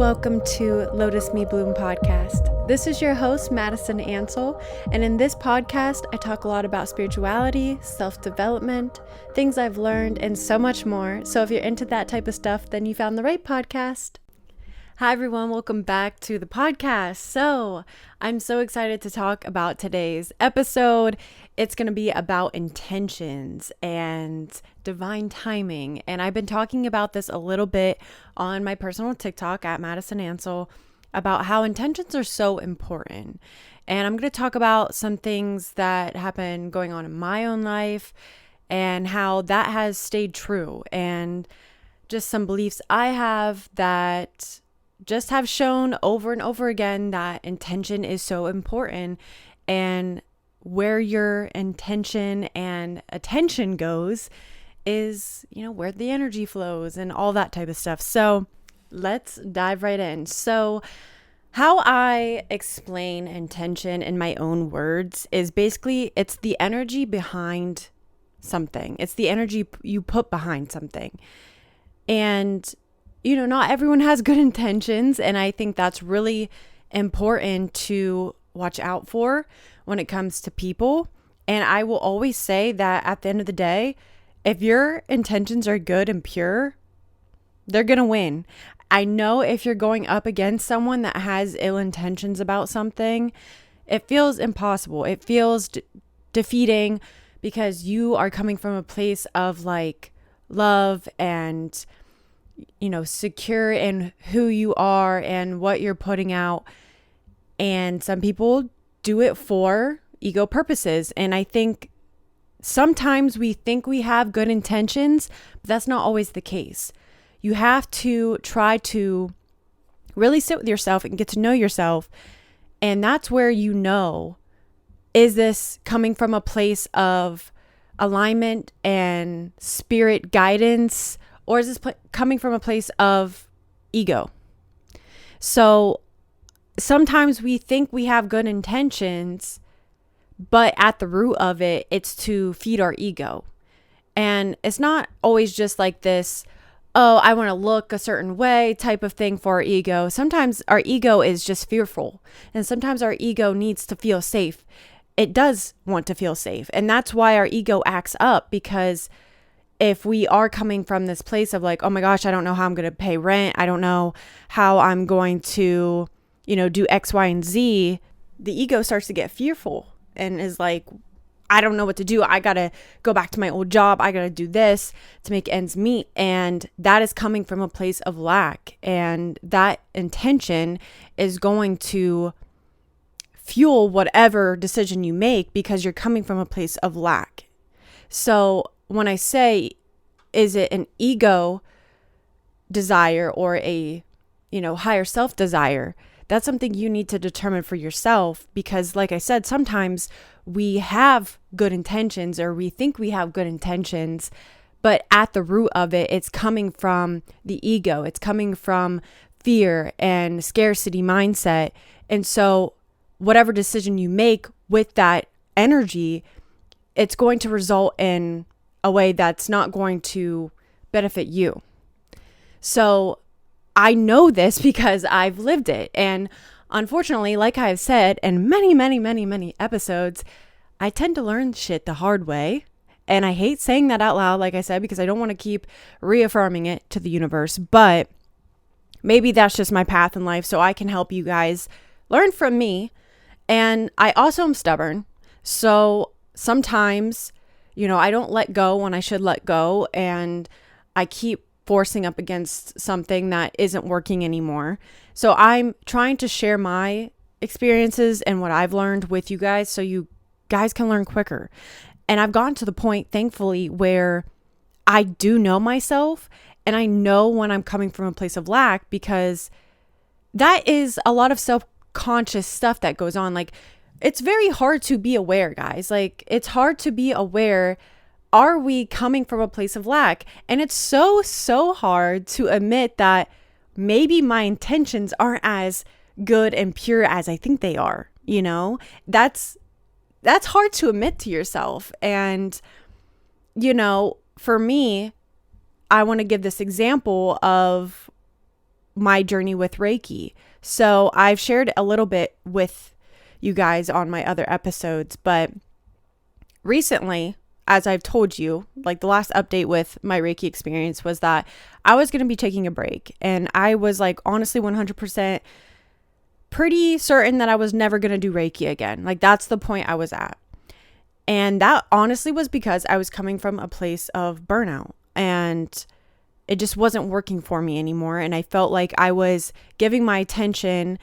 Welcome to Lotus Me Bloom podcast. This is your host, Madison Ansel, and in this podcast, I talk a lot about spirituality, self-development, things I've learned, and so much more. So if you're into that type of stuff, then you found the right podcast. Hi everyone, welcome back to the podcast. So I'm so excited to talk about today's episode. It's going to be about intentions and divine timing. And I've been talking about this a little bit on my personal TikTok at Madison Ansel about how intentions are so important. And I'm going to talk about some things that have been going on in my own life and how that has stayed true, and just some beliefs I have that just have shown over and over again that intention is so important, and where your intention and attention goes is, where the energy flows and all that type of stuff. So let's dive right in. So how I explain intention in my own words is basically it's the energy behind something. It's the energy you put behind something. And not everyone has good intentions, and I think that's really important to watch out for when it comes to people. And I will always say that at the end of the day, if your intentions are good and pure, they're going to win. I know if you're going up against someone that has ill intentions about something, it feels impossible. It feels defeating because you are coming from a place of love and secure in who you are and what you're putting out. And some people do it for ego purposes. And I think sometimes we think we have good intentions, but that's not always the case. You have to try to really sit with yourself and get to know yourself. And that's where is this coming from a place of alignment and spirit guidance, or is this coming from a place of ego? So sometimes we think we have good intentions, but at the root of it, it's to feed our ego. And it's not always just like this, oh, I want to look a certain way type of thing for our ego. Sometimes our ego is just fearful. And sometimes our ego needs to feel safe. It does want to feel safe. And that's why our ego acts up, because if we are coming from this place of oh my gosh, I don't know how I'm going to pay rent. I don't know how I'm going to, do X, Y, and Z. The ego starts to get fearful and is like, I don't know what to do. I got to go back to my old job. I got to do this to make ends meet. And that is coming from a place of lack. And that intention is going to fuel whatever decision you make because you're coming from a place of lack. So when I say, is it an ego desire or a, higher self desire? That's something you need to determine for yourself, because like I said, sometimes we have good intentions, or we think we have good intentions, but at the root of it, it's coming from the ego. It's coming from fear and scarcity mindset. And so whatever decision you make with that energy, it's going to result in a way that's not going to benefit you. So I know this because I've lived it. And unfortunately, like I've said in many, many, many, many episodes, I tend to learn shit the hard way. And I hate saying that out loud, like I said, because I don't want to keep reaffirming it to the universe. But maybe that's just my path in life, so I can help you guys learn from me. And I also am stubborn. So sometimes, I don't let go when I should let go, and I keep forcing up against something that isn't working anymore. So I'm trying to share my experiences and what I've learned with you guys so you guys can learn quicker. And I've gotten to the point, thankfully, where I do know myself, and I know when I'm coming from a place of lack, because that is a lot of self-conscious stuff that goes on. It's very hard to be aware, guys. It's hard to be aware. Are we coming from a place of lack? And it's so hard to admit that maybe my intentions aren't as good and pure as I think they are. That's hard to admit to yourself. And, for me, I want to give this example of my journey with Reiki. So I've shared a little bit with you guys on my other episodes, but recently, as I've told you, like the last update with my Reiki experience was that I was going to be taking a break, and I was like honestly 100% pretty certain that I was never going to do Reiki again. Like that's the point I was at. And that honestly was because I was coming from a place of burnout, and it just wasn't working for me anymore. And I felt like I was giving my attention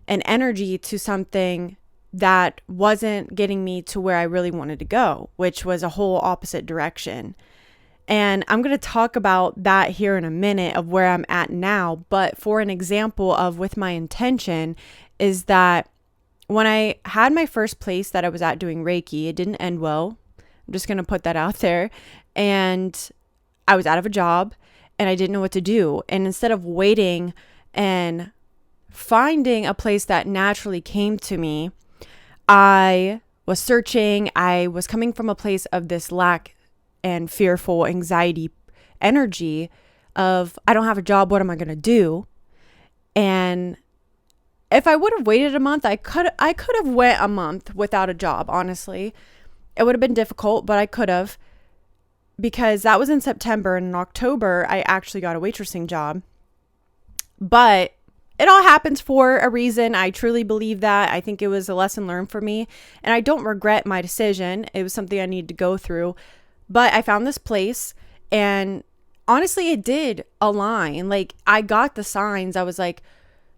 and energy to something that wasn't getting me to where I really wanted to go, which was a whole opposite direction. And I'm going to talk about that here in a minute of where I'm at now. But for an example of with my intention is that when I had my first place that I was at doing Reiki, it didn't end well. I'm just going to put that out there. And I was out of a job and I didn't know what to do. And instead of waiting and finding a place that naturally came to me, I was searching. I was coming from a place of this lack and fearful anxiety energy of, I don't have a job. What am I going to do? And if I would have waited a month, I could have went a month without a job. Honestly, it would have been difficult, but I could have, because that was in September, and in October, I actually got a waitressing job. But it all happens for a reason. I truly believe that. I think it was a lesson learned for me, and I don't regret my decision. It was something I needed to go through, but I found this place, and honestly, it did align. Like I got the signs. I was like,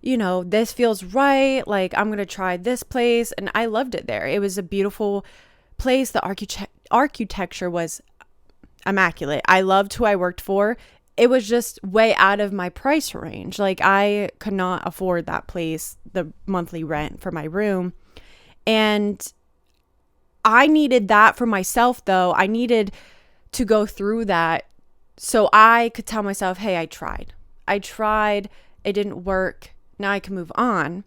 this feels right. Like I'm going to try this place. And I loved it there. It was a beautiful place. The architecture was immaculate. I loved who I worked for. It was just way out of my price range. Like I could not afford that place, the monthly rent for my room. And I needed that for myself though. I needed to go through that so I could tell myself, hey, I tried. It didn't work. Now I can move on.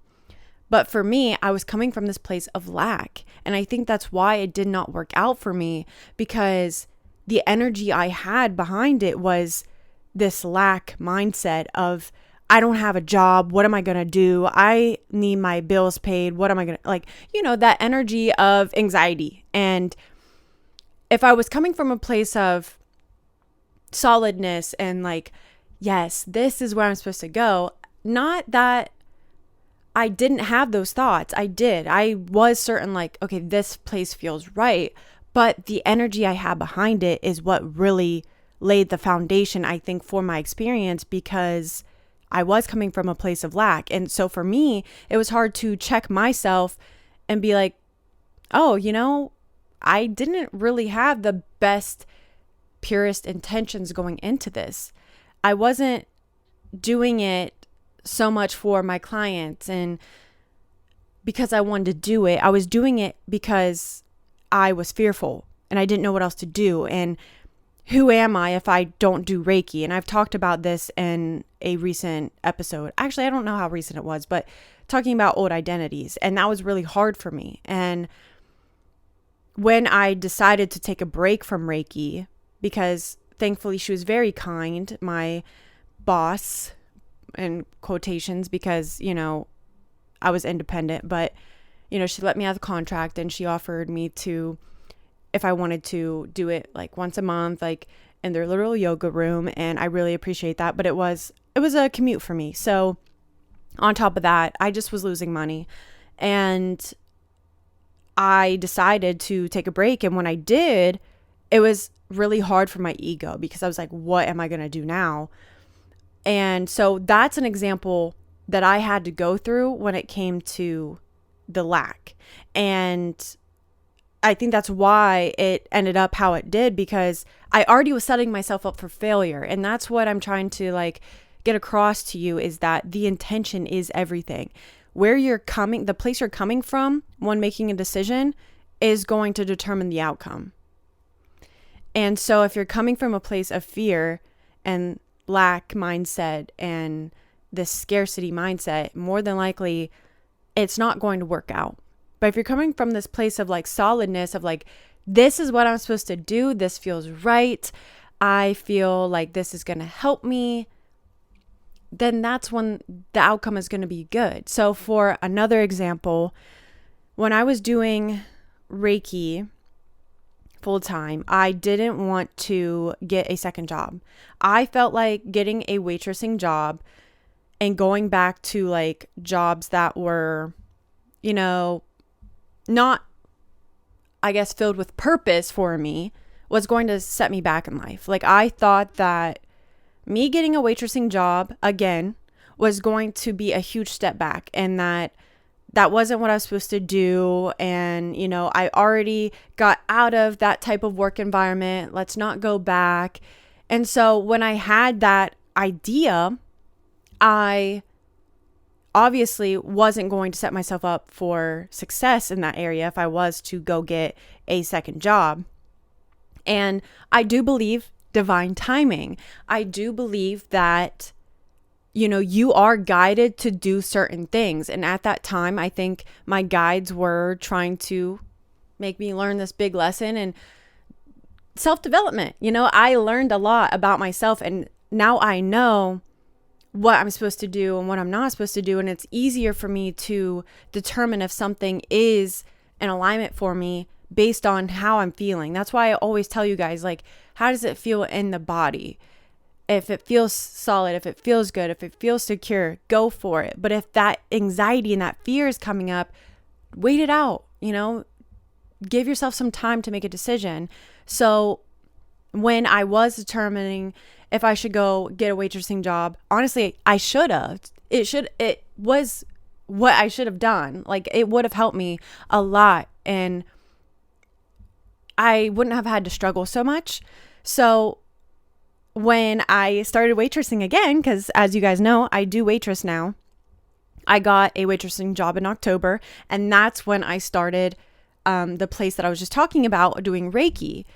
But for me, I was coming from this place of lack. And I think that's why it did not work out for me, because the energy I had behind it was this lack mindset of, I don't have a job. What am I going to do? I need my bills paid. What am I going to, that energy of anxiety. And if I was coming from a place of solidness and like, yes, this is where I'm supposed to go. Not that I didn't have those thoughts. I did. I was certain like, okay, this place feels right. But the energy I had behind it is what really laid the foundation, I think, for my experience, because I was coming from a place of lack. And so for me, it was hard to check myself and be like, oh, I didn't really have the best, purest intentions going into this. I wasn't doing it so much for my clients and because I wanted to do it. I was doing it because I was fearful and I didn't know what else to do. And who am I if I don't do Reiki? And I've talked about this in a recent episode. Actually, I don't know how recent it was, but talking about old identities. And that was really hard for me. And when I decided to take a break from Reiki, because thankfully she was very kind, my boss, in quotations, because, I was independent, but, she let me out of the contract and she offered me to, if I wanted to do it like once a month, like in their little yoga room. And I really appreciate that. But it was a commute for me. So on top of that, I just was losing money, and I decided to take a break. And when I did, it was really hard for my ego, because I was like, what am I going to do now? And so that's an example that I had to go through when it came to the lack. And I think that's why it ended up how it did, because I already was setting myself up for failure. And that's what I'm trying to get across to you, is that the intention is everything. Where you're coming, the place you're coming from when making a decision is going to determine the outcome. And so if you're coming from a place of fear and lack mindset and this scarcity mindset, more than likely it's not going to work out. But if you're coming from this place of solidness of this is what I'm supposed to do, this feels right, I feel like this is going to help me, then that's when the outcome is going to be good. So for another example, when I was doing Reiki full time, I didn't want to get a second job. I felt like getting a waitressing job and going back to like jobs that were, not, I guess, filled with purpose for me was going to set me back in life. Like I thought that me getting a waitressing job again was going to be a huge step back, and that wasn't what I was supposed to do. And, I already got out of that type of work environment. Let's not go back. And so when I had that idea, I obviously wasn't going to set myself up for success in that area if I was to go get a second job. And I do believe divine timing. I do believe that, you are guided to do certain things. And at that time, I think my guides were trying to make me learn this big lesson and self-development. I learned a lot about myself, and now I know what I'm supposed to do and what I'm not supposed to do. And it's easier for me to determine if something is an alignment for me based on how I'm feeling. That's why I always tell you guys, like, how does it feel in the body? If it feels solid, if it feels good, if it feels secure, go for it. But if that anxiety and that fear is coming up, wait it out, give yourself some time to make a decision. So when I was determining if I should go get a waitressing job, honestly, I should have. It was what I should have done. Like, it would have helped me a lot, and I wouldn't have had to struggle so much. So when I started waitressing again, because as you guys know, I do waitress now, I got a waitressing job in October, and that's when I started the place that I was just talking about, doing Reiki.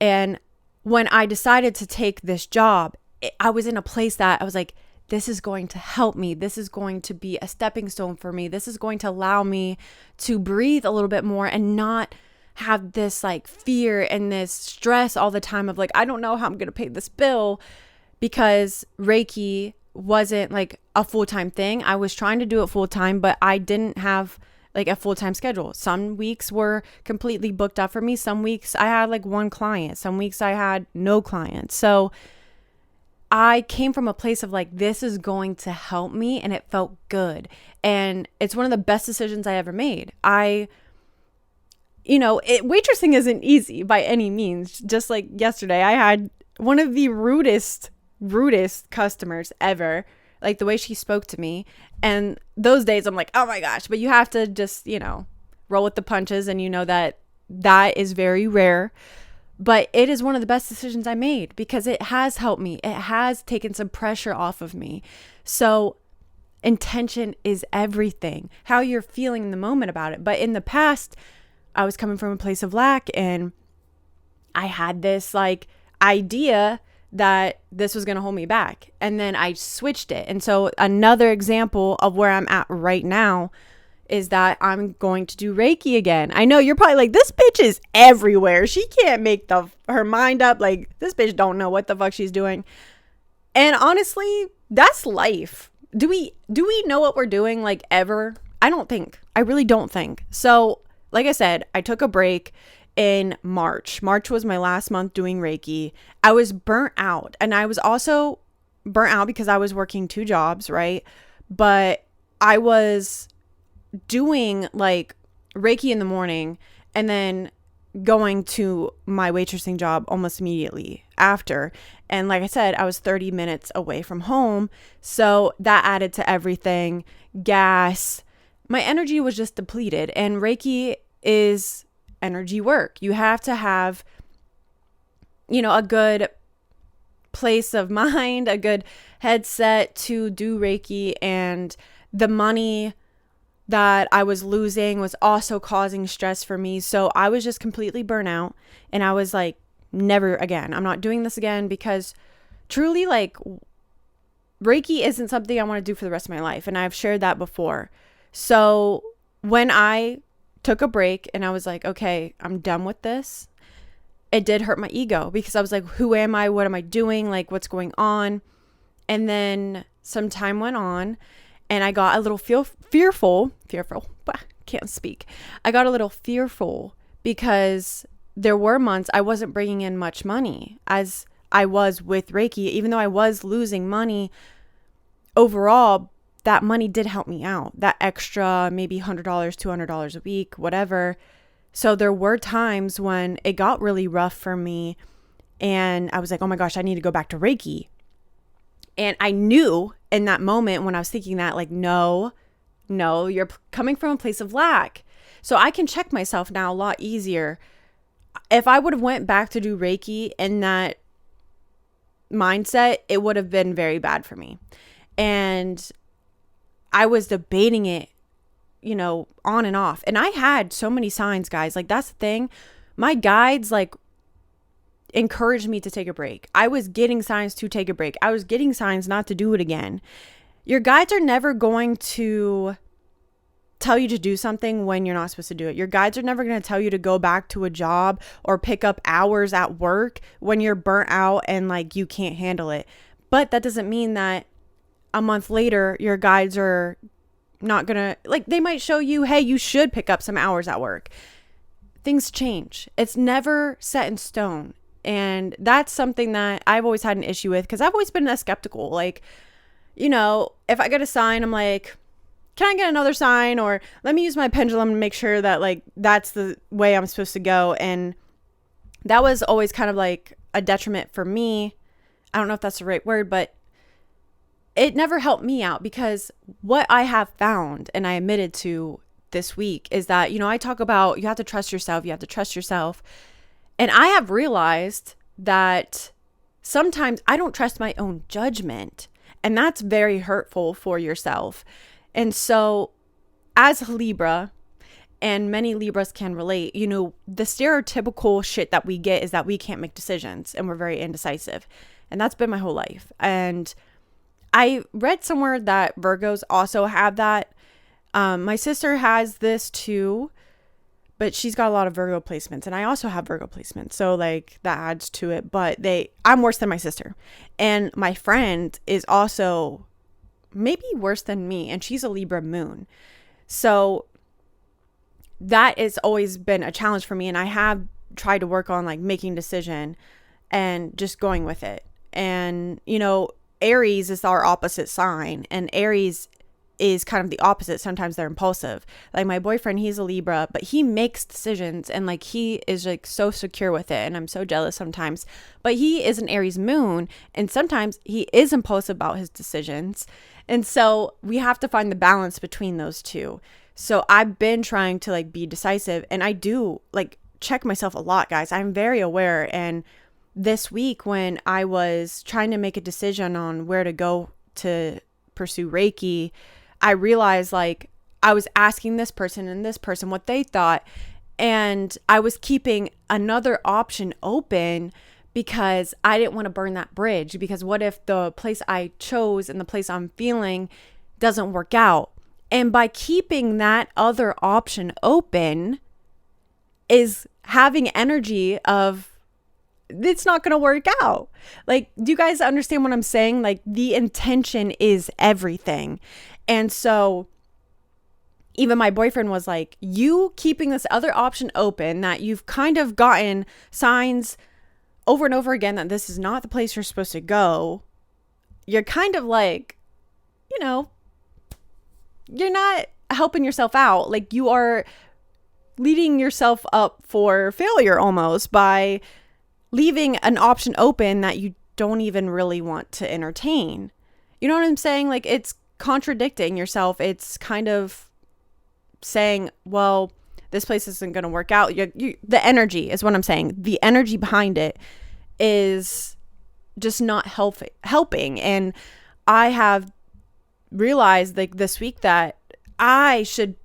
And when I decided to take this job, I was in a place that I was like, this is going to help me. This is going to be a stepping stone for me. This is going to allow me to breathe a little bit more and not have this like fear and this stress all the time of like, I don't know how I'm going to pay this bill, because Reiki wasn't like a full-time thing. I was trying to do it full-time, but I didn't have like a full-time schedule. Some weeks were completely booked up for me. Some weeks I had like one client. Some weeks I had no clients. So I came from a place of like, this is going to help me, and it felt good. And it's one of the best decisions I ever made. Waitressing isn't easy by any means. Just like yesterday, I had one of the rudest customers ever. Like the way she spoke to me. And those days I'm like, oh my gosh, but you have to just, roll with the punches, and that is very rare. But it is one of the best decisions I made, because it has helped me. It has taken some pressure off of me. So intention is everything. How you're feeling in the moment about it. But in the past, I was coming from a place of lack, and I had this like idea that this was going to hold me back. And then I switched it. And so another example of where I'm at right now is that I'm going to do Reiki again. I know you're probably like, this bitch is everywhere. She can't make her mind up. Like, this bitch don't know what the fuck she's doing. And honestly, that's life. Do we know what we're doing, like, ever? I don't think. I really don't think. So, like I said, I took a break in March. March was my last month doing Reiki. I was burnt out, and I was also burnt out because I was working 2 jobs, right? But I was doing like Reiki in the morning and then going to my waitressing job almost immediately after. And like I said, I was 30 minutes away from home. So that added to everything. Gas. My energy was just depleted, and Reiki is energy work. You have to have, a good place of mind, a good headset to do Reiki. And the money that I was losing was also causing stress for me. So I was just completely burnt out, and I was like, never again. I'm not doing this again, because truly, like, Reiki isn't something I want to do for the rest of my life. And I've shared that before. So when I took a break and I was like, okay, I'm done with this, it did hurt my ego, because I was like, who am I? What am I doing? Like, what's going on? And then some time went on and I got a little fearful, can't speak. I got a little fearful because there were months I wasn't bringing in much money as I was with Reiki. Even though I was losing money overall, that money did help me out. That extra maybe $100, $200 a week, whatever. So there were times when it got really rough for me and I was like, oh my gosh, I need to go back to Reiki. And I knew in that moment when I was thinking that, like, no, you're coming from a place of lack. So I can check myself now a lot easier. If I would have went back to do Reiki in that mindset, it would have been very bad for me. And I was debating it, on and off. And I had so many signs, guys. Like, that's the thing. My guides, like, encouraged me to take a break. I was getting signs to take a break. I was getting signs not to do it again. Your guides are never going to tell you to do something when you're not supposed to do it. Your guides are never going to tell you to go back to a job or pick up hours at work when you're burnt out and like you can't handle it. But that doesn't mean that a month later your guides are not going to, like, they might show you, hey, you should pick up some hours at work. Things change. It's never set in stone. And that's something that I've always had an issue with because I've always been a skeptical. Like, if I get a sign, I'm like, can I get another sign? Or let me use my pendulum to make sure that, like, that's the way I'm supposed to go. And that was always kind of like a detriment for me. I don't know if that's the right word, but it never helped me out because what I have found, and I admitted to this week, is that, I talk about you have to trust yourself. You have to trust yourself. And I have realized that sometimes I don't trust my own judgment, and that's very hurtful for yourself. And so as a Libra, and many Libras can relate, the stereotypical shit that we get is that we can't make decisions and we're very indecisive. And that's been my whole life. And I read somewhere that Virgos also have that. My sister has this too. But she's got a lot of Virgo placements and I also have Virgo placements. So like that adds to it, but I'm worse than my sister. And my friend is also maybe worse than me and she's a Libra moon. So that has always been a challenge for me. And I have tried to work on like making decision and just going with it. And, Aries is our opposite sign and Aries is kind of the opposite. Sometimes they're impulsive. Like my boyfriend, he's a Libra, but he makes decisions and like he is like so secure with it. And I'm so jealous sometimes, but he is an Aries moon. And sometimes he is impulsive about his decisions. And so we have to find the balance between those two. So I've been trying to like be decisive and I do like check myself a lot, guys. I'm very aware. And this week when I was trying to make a decision on where to go to pursue Reiki, I realized like I was asking this person and this person what they thought, and I was keeping another option open because I didn't want to burn that bridge, because what if the place I chose and the place I'm feeling doesn't work out? And by keeping that other option open is having energy of it's not going to work out. Like, do you guys understand what I'm saying? Like, the intention is everything. And so even my boyfriend was like, you keeping this other option open that you've kind of gotten signs over and over again that this is not the place you're supposed to go. You're kind of like, you're not helping yourself out. Like, you are leading yourself up for failure almost by leaving an option open that you don't even really want to entertain. You know what I'm saying? Like, it's contradicting yourself. It's kind of saying, well, this place isn't going to work out. The energy is what I'm saying. The energy behind it is just not helping. And I have realized like this week that I should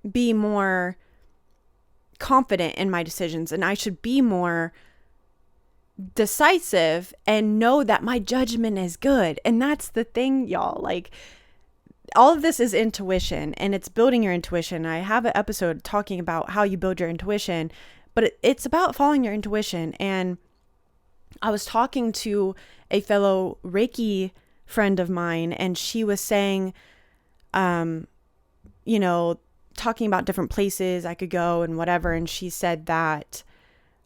be more confident in my decisions and I should be more decisive and know that my judgment is good. And that's the thing, y'all. Like, all of this is intuition and it's building your intuition. I have an episode talking about how you build your intuition, but it's about following your intuition. And I was talking to a fellow Reiki friend of mine, and she was saying, you know, talking about different places I could go and whatever. And she said that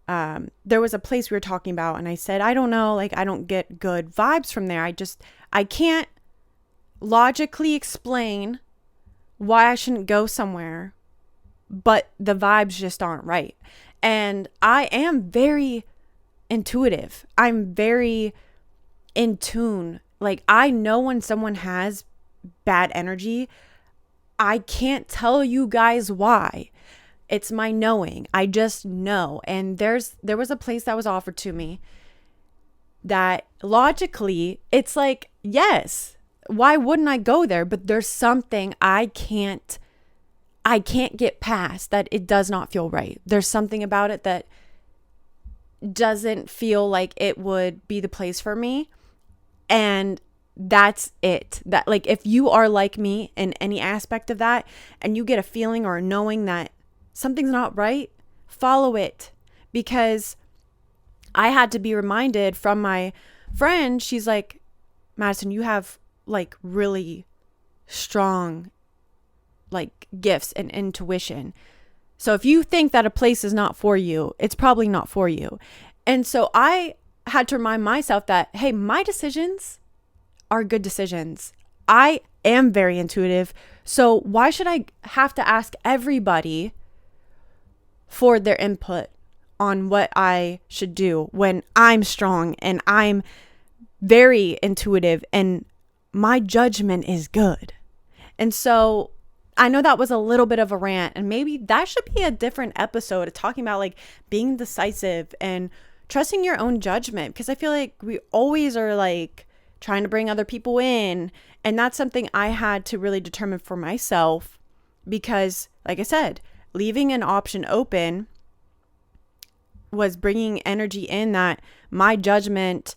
there was a place we were talking about, and I said, I don't know, like, I don't get good vibes from there. I can't logically explain why I shouldn't go somewhere, but the vibes just aren't right. And I am very intuitive. I'm very in tune. Like, I know when someone has bad energy. I can't tell you guys why. It's my knowing. I just know. And there was a place that was offered to me that logically, it's like, yes, why wouldn't I go there? But there's something I can't get past, that it does not feel right. There's something about it that doesn't feel like it would be the place for me. And that's it. That, like, if you are like me in any aspect of that, and you get a feeling or a knowing that something's not right, follow it. Because I had to be reminded from my friend. She's like, Madison, you have like really strong like gifts and intuition. So if you think that a place is not for you, it's probably not for you. And so I had to remind myself that, hey, my decisions are good decisions. I am very intuitive. So why should I have to ask everybody for their input on what I should do when I'm strong and I'm very intuitive and my judgment is good? And so I know that was a little bit of a rant, and maybe that should be a different episode of talking about like being decisive and trusting your own judgment, because I feel like we always are like trying to bring other people in. And that's something I had to really determine for myself, because like I said, leaving an option open was bringing energy in that my judgment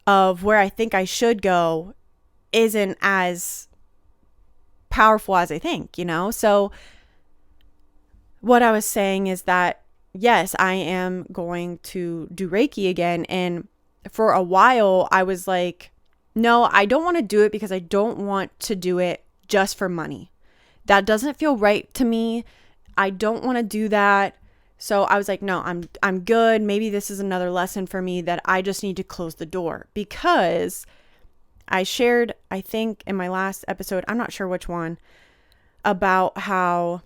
of where I think I should go isn't as powerful as I think, you know? So what I was saying is that, yes, I am going to do Reiki again. And for a while I was like, no, I don't want to do it because I don't want to do it just for money. That doesn't feel right to me. I don't want to do that. So I was like, no, I'm good. Maybe this is another lesson for me that I just need to close the door, because I shared, I think in my last episode, I'm not sure which one, about how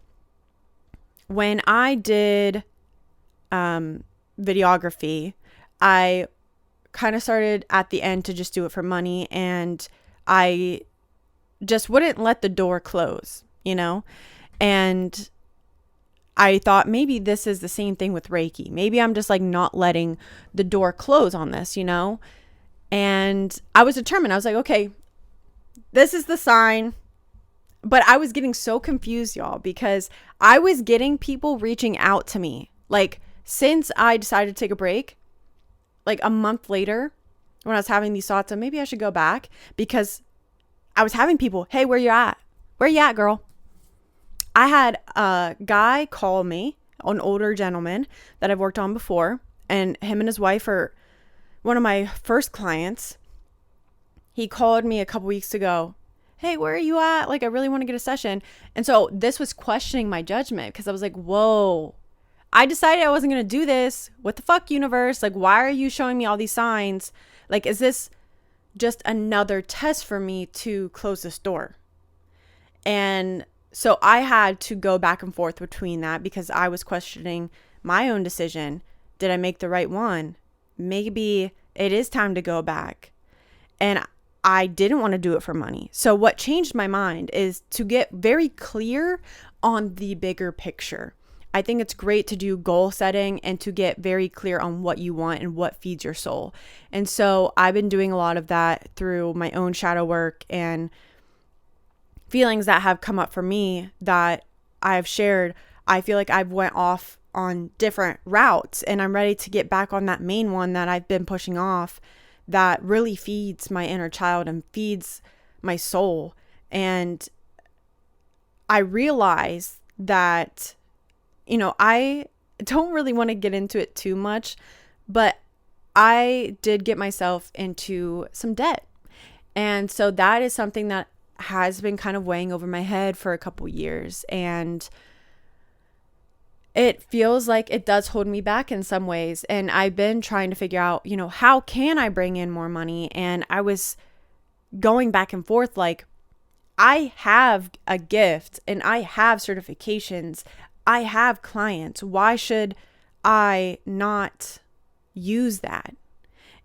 when I did videography, I kind of started at the end to just do it for money, and I just wouldn't let the door close, you know? And I thought maybe this is the same thing with Reiki. Maybe I'm just like not letting the door close on this, you know? And I was determined. I was like, okay, this is the sign. But I was getting so confused, y'all, because I was getting people reaching out to me. Like, since I decided to take a break, like a month later, when I was having these thoughts of maybe I should go back, because I was having people, hey, where you at? Where you at, girl? I had a guy call me, an older gentleman that I've worked on before, and him and his wife are one of my first clients. He called me a couple weeks ago. Hey, where are you at? Like, I really want to get a session. And so this was questioning my judgment, because I was like, whoa, I decided I wasn't going to do this. What the fuck, universe? Like, why are you showing me all these signs? Like, is this just another test for me to close this door? And so I had to go back and forth between that, because I was questioning my own decision. Did I make the right one? Maybe it is time to go back. And I didn't want to do it for money. So what changed my mind is to get very clear on the bigger picture. I think it's great to do goal setting and to get very clear on what you want and what feeds your soul. And so I've been doing a lot of that through my own shadow work and feelings that have come up for me that I've shared. I feel like I've went off on different routes, and I'm ready to get back on that main one that I've been pushing off, that really feeds my inner child and feeds my soul. And I realize that, you know, I don't really want to get into it too much, but I did get myself into some debt. And so that is something that has been kind of weighing over my head for a couple years. And it feels like it does hold me back in some ways. And I've been trying to figure out, how can I bring in more money? And I was going back and forth like, I have a gift and I have certifications. I have clients. Why should I not use that?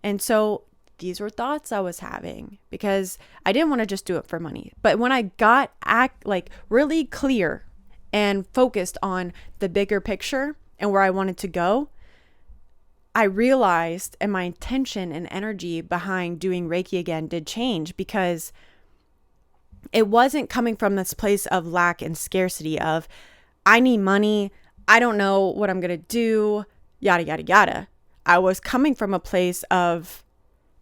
And so these were thoughts I was having because I didn't want to just do it for money. But when I got really clear and focused on the bigger picture and where I wanted to go, I realized, and my intention and energy behind doing Reiki again did change, because it wasn't coming from this place of lack and scarcity of, I need money, I don't know what I'm going to do, yada, yada, yada. I was coming from a place of,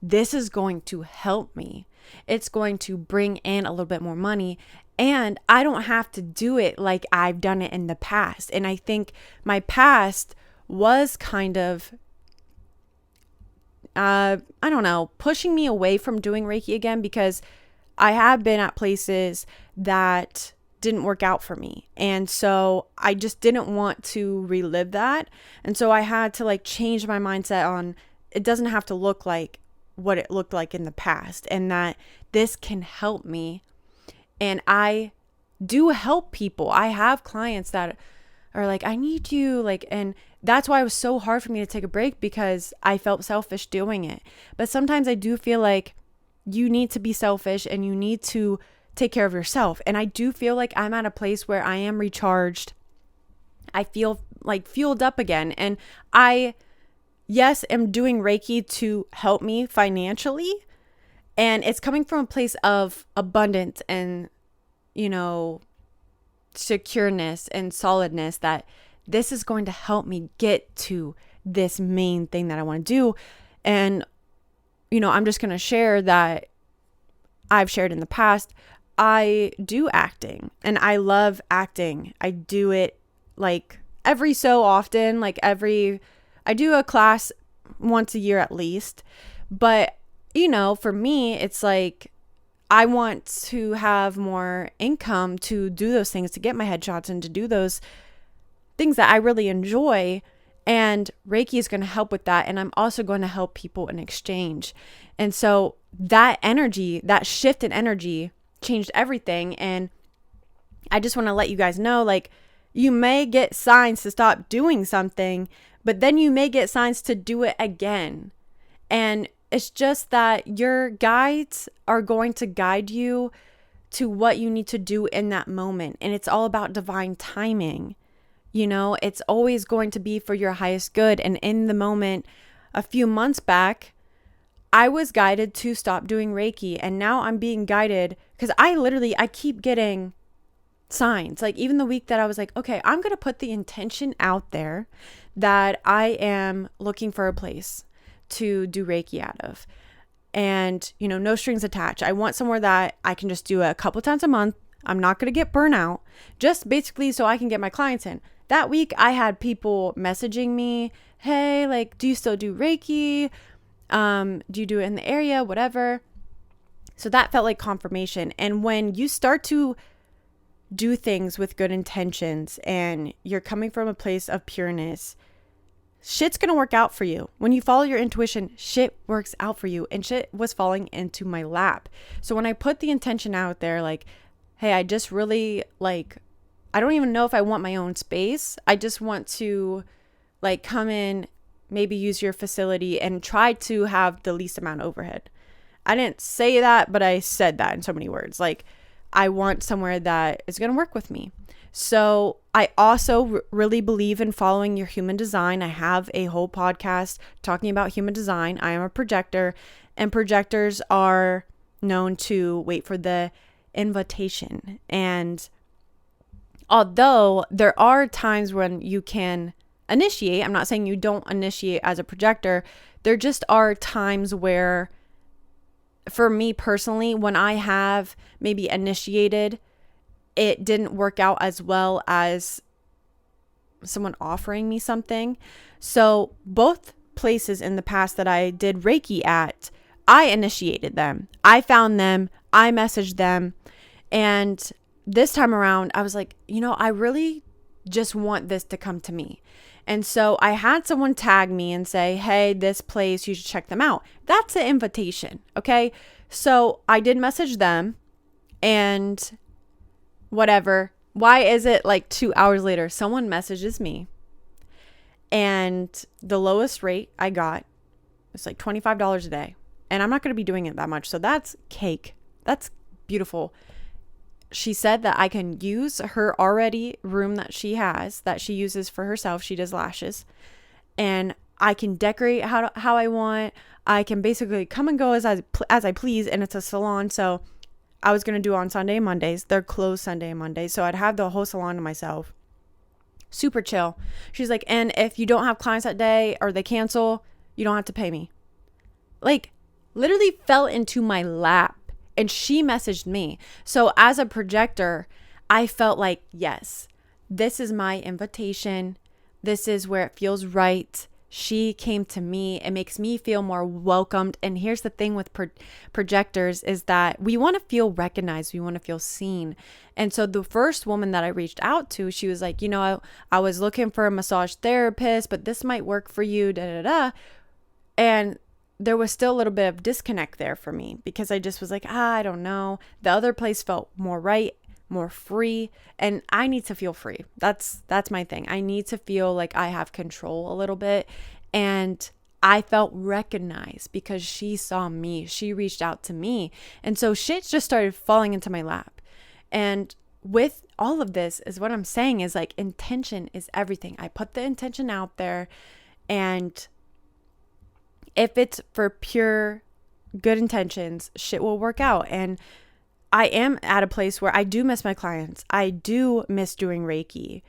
this is going to help me. It's going to bring in a little bit more money, and I don't have to do it like I've done it in the past. And I think my past was kind of, pushing me away from doing Reiki again, because I have been at places that didn't work out for me. And so I just didn't want to relive that. And so I had to change my mindset on, it doesn't have to look like what it looked like in the past, and that this can help me. And I do help people. I have clients that are like, I need you, and that's why it was so hard for me to take a break, because I felt selfish doing it. But sometimes I do feel like you need to be selfish and you need to take care of yourself. And I do feel like I'm at a place where I am recharged. I feel fueled up again. And I, yes, am doing Reiki to help me financially. And it's coming from a place of abundance and, secureness and solidness, that this is going to help me get to this main thing that I want to do. And, I'm just going to share that I've shared in the past. I do acting and I love acting. I do it every so often, I do a class once a year at least. But, for me, it's I want to have more income to do those things, to get my headshots and to do those things that I really enjoy. And Reiki is going to help with that. And I'm also going to help people in exchange. And so that energy, that shift in energy changed everything. And I just want to let you guys know, you may get signs to stop doing something, but then you may get signs to do it again. And it's just that your guides are going to guide you to what you need to do in that moment. And it's all about divine timing. It's always going to be for your highest good. And in the moment, a few months back, I was guided to stop doing Reiki. And now I'm being guided because I keep getting signs. Even the week that I was okay, I'm going to put the intention out there that I am looking for a place to do Reiki out of. And, no strings attached. I want somewhere that I can just do it a couple times a month. I'm not going to get burnout, just basically so I can get my clients in. That week I had people messaging me, hey, do you still do Reiki? Do you do it in the area? Whatever. So that felt like confirmation. And when you start to do things with good intentions and you're coming from a place of pureness, shit's going to work out for you. When you follow your intuition, shit works out for you. And shit was falling into my lap. So when I put the intention out there, hey, I just really I don't even know if I want my own space. I just want to come in, maybe use your facility and try to have the least amount of overhead. I didn't say that, but I said that in so many words. I want somewhere that is going to work with me. So I also really believe in following your human design. I have a whole podcast talking about human design. I am a projector, and projectors are known to wait for the invitation. And although there are times when you can initiate, I'm not saying you don't initiate as a projector, there just are times where, for me personally, when I have maybe initiated, it didn't work out as well as someone offering me something. So both places in the past that I did Reiki at, I initiated them. I found them. I messaged them. And this time around, I was like, I really just want this to come to me. And so I had someone tag me and say, hey, this place, you should check them out. That's an invitation. Okay. So I did message them and whatever. Why is it like 2 hours later, someone messages me and the lowest rate I got was like $25 a day. And I'm not going to be doing it that much. So that's cake. That's beautiful. She said that I can use her already room that she has, that she uses for herself. She does lashes. And I can decorate how I want. I can basically come and go as I please. And it's a salon. So I was going to do on Sunday and Mondays. They're closed Sunday and Monday. So I'd have the whole salon to myself. Super chill. She's like, and if you don't have clients that day or they cancel, you don't have to pay me. Like, literally fell into my lap. And she messaged me. So as a projector, I felt like, yes, this is my invitation. This is where it feels right. She came to me. It makes me feel more welcomed. And here's the thing with projectors is that we want to feel recognized. We want to feel seen. And so the first woman that I reached out to, she was like, I was looking for a massage therapist, but this might work for you, da da da. And there was still a little bit of disconnect there for me because I just was like, I don't know. The other place felt more right, more free, and I need to feel free. That's my thing. I need to feel like I have control a little bit, and I felt recognized because she saw me. She reached out to me, and so shit just started falling into my lap. And with all of this is what I'm saying is like intention is everything. I put the intention out there, and if it's for pure good intentions, shit will work out. And I am at a place where I do miss my clients. I do miss doing Reiki.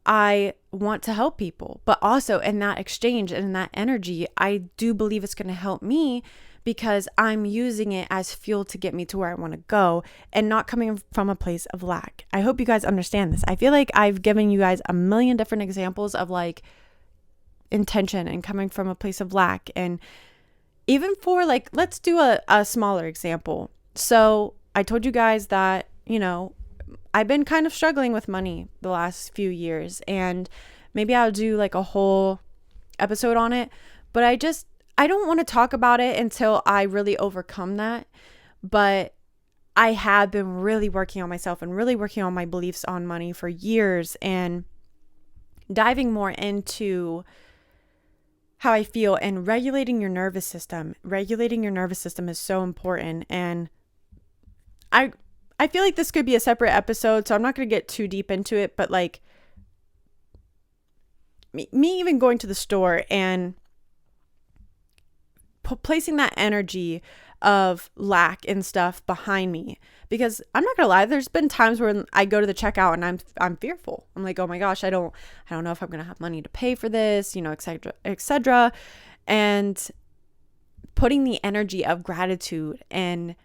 I want to help people, but also in that exchange and in that energy, I do believe it's going to help me because I'm using it as fuel to get me to where I want to go and not coming from a place of lack. I hope you guys understand this. I feel like I've given you guys a million different examples of like intention and coming from a place of lack. And even for like, let's do a smaller example. So I told you guys that, I've been kind of struggling with money the last few years, and maybe I'll do like a whole episode on it, but I don't want to talk about it until I really overcome that. But I have been really working on myself and really working on my beliefs on money for years and diving more into how I feel and regulating your nervous system. Regulating your nervous system is so important. And I feel like this could be a separate episode, so I'm not going to get too deep into it, but like me even going to the store and placing that energy of lack and stuff behind me, because I'm not gonna lie, there's been times where I go to the checkout and I'm fearful. I'm like, oh my gosh, I don't know if I'm gonna have money to pay for this, etc. And putting the energy of gratitude and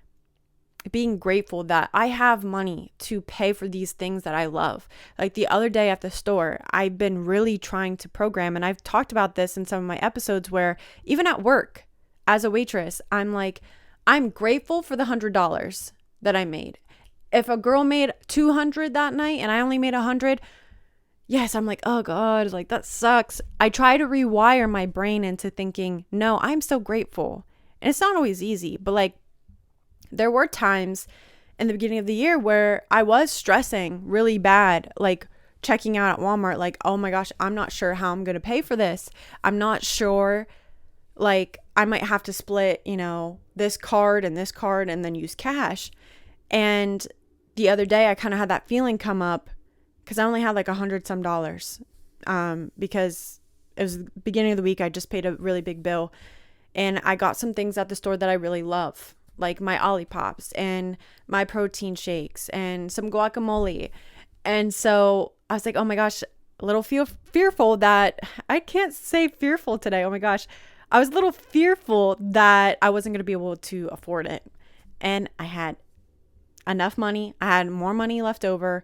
being grateful that I have money to pay for these things that I love. Like the other day at the store, I've been really trying to program, and I've talked about this in some of my episodes, where even at work as a waitress, I'm like, I'm grateful for the $100 that I made. If a girl made $200 that night and I only made $100, yes, I'm like, oh God, like that sucks. I try to rewire my brain into thinking, no, I'm so grateful. And it's not always easy, but like there were times in the beginning of the year where I was stressing really bad, like checking out at Walmart, like, oh my gosh, I'm not sure how I'm going to pay for this. I'm not sure, like I might have to split, this card and then use cash. And the other day I kind of had that feeling come up because I only had like $100 some because it was the beginning of the week. I just paid a really big bill and I got some things at the store that I really love, like my Olippops and my protein shakes and some guacamole. And so I was like, oh my gosh, a little fearful that I can't say fearful today. Oh my gosh. I was a little fearful that I wasn't going to be able to afford it. And I had enough money. I had more money left over.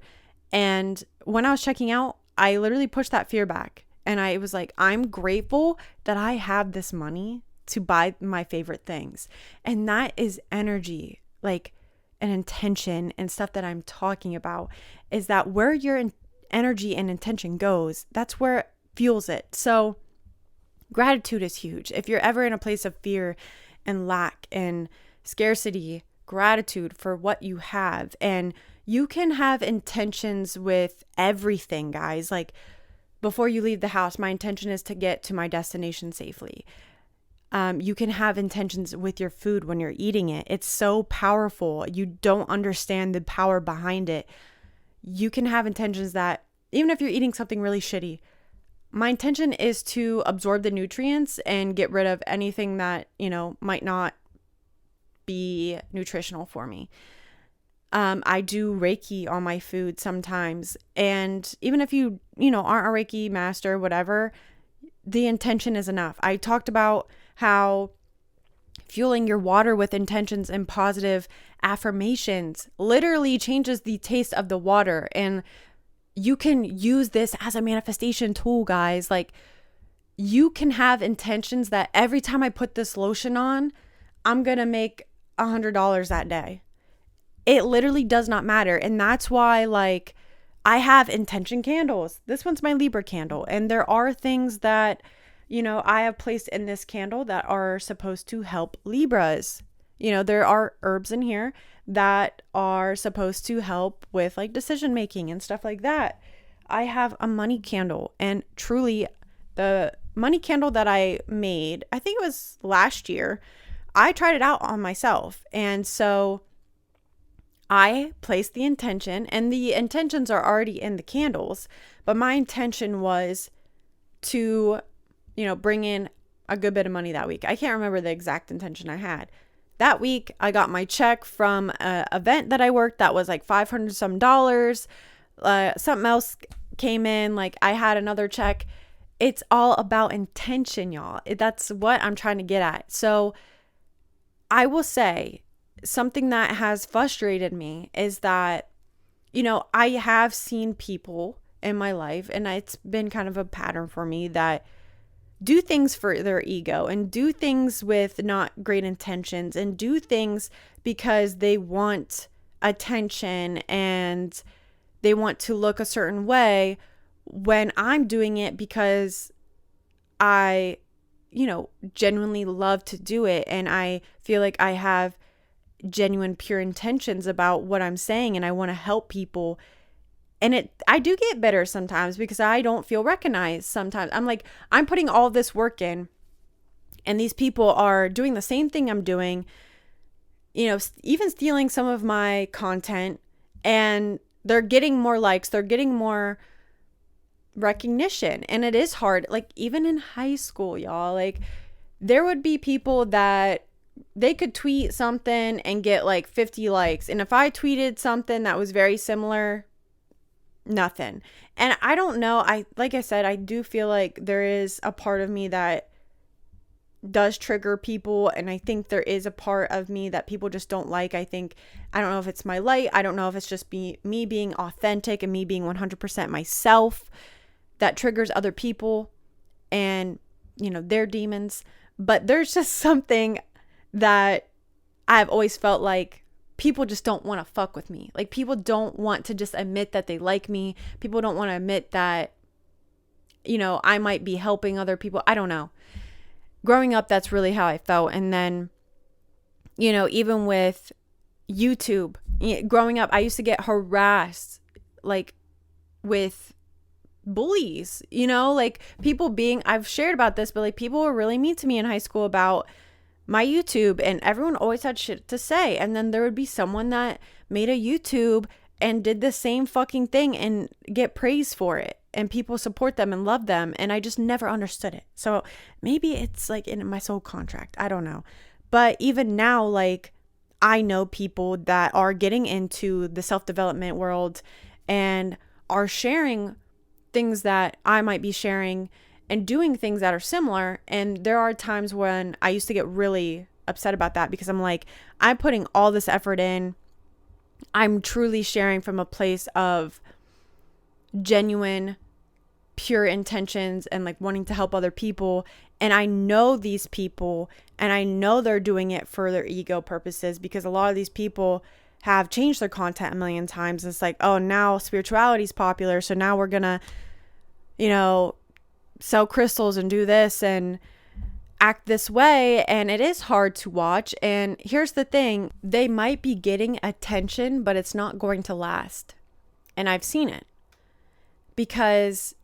And when I was checking out, I literally pushed that fear back. And I was like, I'm grateful that I have this money to buy my favorite things. And that is energy, like an intention and stuff that I'm talking about, is that where your energy and intention goes, that's where it fuels it. So gratitude is huge. If you're ever in a place of fear and lack and scarcity, gratitude for what you have. And you can have intentions with everything, guys. Like, before you leave the house, my intention is to get to my destination safely. You can have intentions with your food when you're eating it. It's so powerful. You don't understand the power behind it. You can have intentions that, even if you're eating something really shitty, my intention is to absorb the nutrients and get rid of anything that, might not be nutritional for me. I do Reiki on my food sometimes. And even if you aren't a Reiki master, whatever, the intention is enough. I talked about how fueling your water with intentions and positive affirmations literally changes the taste of the water. And you can use this as a manifestation tool, guys. Like, you can have intentions that every time I put this lotion on, I'm going to make $100 that day. It literally does not matter. And that's why, like, I have intention candles. This one's my Libra candle. And there are things that, I have placed in this candle that are supposed to help Libras. There are herbs in here that are supposed to help with like decision making and stuff like that. I have a money candle, and truly the money candle that I made, I think it was last year, I tried it out on myself. And so I placed the intention, and the intentions are already in the candles, but my intention was to, bring in a good bit of money that week. I can't remember the exact intention I had. That week, I got my check from an event that I worked that was like $500 some. Something else came in. Like, I had another check. It's all about intention, y'all. That's what I'm trying to get at. So I will say something that has frustrated me is that, I have seen people in my life, and it's been kind of a pattern for me, that do things for their ego and do things with not great intentions and do things because they want attention and they want to look a certain way, when I'm doing it because I, genuinely love to do it. And I feel like I have genuine, pure intentions about what I'm saying, and I want to help people. And I do get bitter sometimes because I don't feel recognized sometimes. I'm like, I'm putting all this work in, and these people are doing the same thing I'm doing, even stealing some of my content, and they're getting more likes, they're getting more recognition. And it is hard. Like, even in high school, y'all, like, there would be people that they could tweet something and get like 50 likes. And if I tweeted something that was very similar, nothing. And I don't know. Like I said, I do feel like there is a part of me that does trigger people. And I think there is a part of me that people just don't like. I don't know if it's my light. I don't know if it's just me being authentic and me being 100% myself that triggers other people and, their demons. But there's just something that I've always felt like people just don't want to fuck with me. Like, people don't want to just admit that they like me. People don't want to admit that, I might be helping other people. I don't know. Growing up, that's really how I felt. And then, even with YouTube, growing up, I used to get harassed, like, with bullies, like people I've shared about this, but like people were really mean to me in high school about my YouTube, and everyone always had shit to say. And then there would be someone that made a YouTube and did the same fucking thing and get praise for it, and people support them and love them. And I just never understood it. So maybe it's like in my soul contract. I don't know. But even now, like, I know people that are getting into the self-development world and are sharing things that I might be sharing and doing things that are similar. And there are times when I used to get really upset about that, because I'm like, I'm putting all this effort in. I'm truly sharing from a place of genuine, pure intentions and like wanting to help other people. And I know these people, and I know they're doing it for their ego purposes, because a lot of these people have changed their content a million times. It's like, oh, now spirituality is popular, so now we're gonna, sell crystals and do this and act this way. And it is hard to watch. And here's the thing, they might be getting attention, but it's not going to last. And I've seen it, because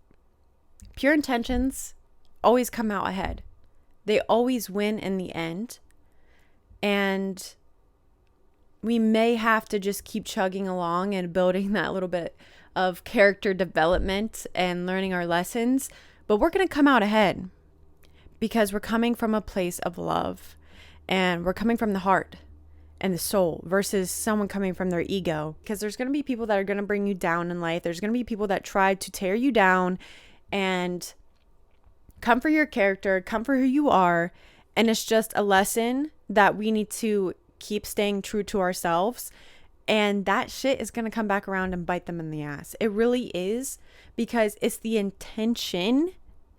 pure intentions always come out ahead. They always win in the end. And we may have to just keep chugging along and building that little bit of character development and learning our lessons, but we're going to come out ahead, because we're coming from a place of love, and we're coming from the heart and the soul, versus someone coming from their ego. Because there's going to be people that are going to bring you down in life. There's going to be people that try to tear you down and come for your character, come for who you are. And it's just a lesson that we need to keep staying true to ourselves. And that shit is going to come back around and bite them in the ass. It really is, because it's the intention